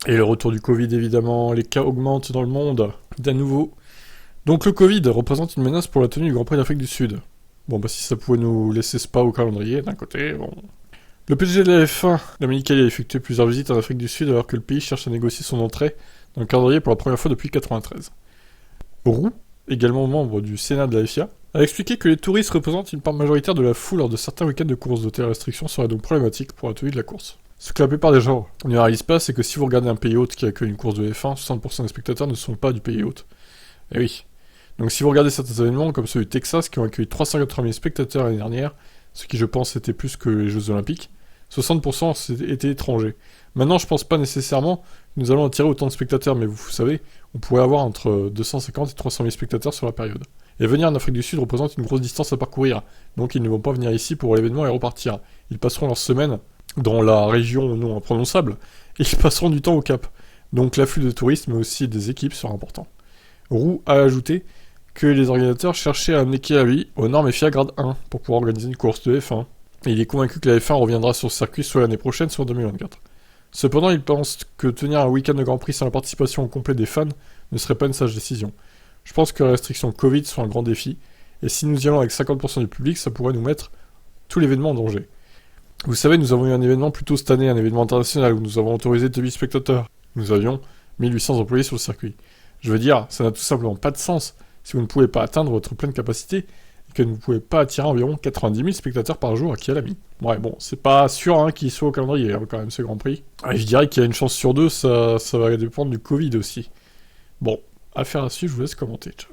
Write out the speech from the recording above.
Et le retour du Covid, évidemment, les cas augmentent dans le monde, d'à nouveau. Donc le Covid représente une menace pour la tenue du Grand Prix d'Afrique du Sud. Bon, bah si ça pouvait nous laisser Spa au calendrier, d'un côté, bon... Le PDG de la F1, Dominique Callier, a effectué plusieurs visites en Afrique du Sud alors que le pays cherche à négocier son entrée dans le calendrier pour la première fois depuis 1993. Roux, également membre du Sénat de la FIA, a expliqué que les touristes représentent une part majoritaire de la foule lors de certains week-ends de course. De telles restrictions seraient donc problématiques pour la tenue de la course. Ce que la plupart des gens ne réalisent pas, c'est que si vous regardez un pays hôte qui accueille une course de F1, 60% des spectateurs ne sont pas du pays hôte. Eh oui. Donc si vous regardez certains événements, comme ceux du Texas, qui ont accueilli 380 000 spectateurs l'année dernière, ce qui je pense était plus que les Jeux Olympiques, 60% étaient étrangers. Maintenant, je pense pas nécessairement que nous allons attirer autant de spectateurs, mais vous savez, on pourrait avoir entre 250 et 300 000 spectateurs sur la période. Et venir en Afrique du Sud représente une grosse distance à parcourir, donc ils ne vont pas venir ici pour l'événement et repartir. Ils passeront leur semaine dans la région non imprononçable, et ils passeront du temps au Cap. Donc l'afflux de touristes, mais aussi des équipes, sera important. Roux a ajouté que les organisateurs cherchaient à amener Kiavi aux normes FIA grade 1 pour pouvoir organiser une course de F1. Et il est convaincu que la F1 reviendra sur ce circuit soit l'année prochaine, soit en 2024. Cependant, il pense que tenir un week-end de Grand Prix sans la participation au complet des fans ne serait pas une sage décision. Je pense que les restrictions Covid sont un grand défi, et si nous y allons avec 50% du public, ça pourrait nous mettre tout l'événement en danger. Vous savez, nous avons eu un événement plus tôt cette année, un événement international où nous avons autorisé 2000 spectateurs. Nous avions 1800 employés sur le circuit. Je veux dire, ça n'a tout simplement pas de sens si vous ne pouvez pas atteindre votre pleine capacité et que vous ne pouvez pas attirer environ 90 000 spectateurs par jour à Kialami. Ouais, bon, c'est pas sûr hein, qu'il soit au calendrier quand même ce Grand Prix. Et je dirais qu'il y a une chance sur deux, ça va dépendre du Covid aussi. Bon, affaire à suivre, je vous laisse commenter. Ciao.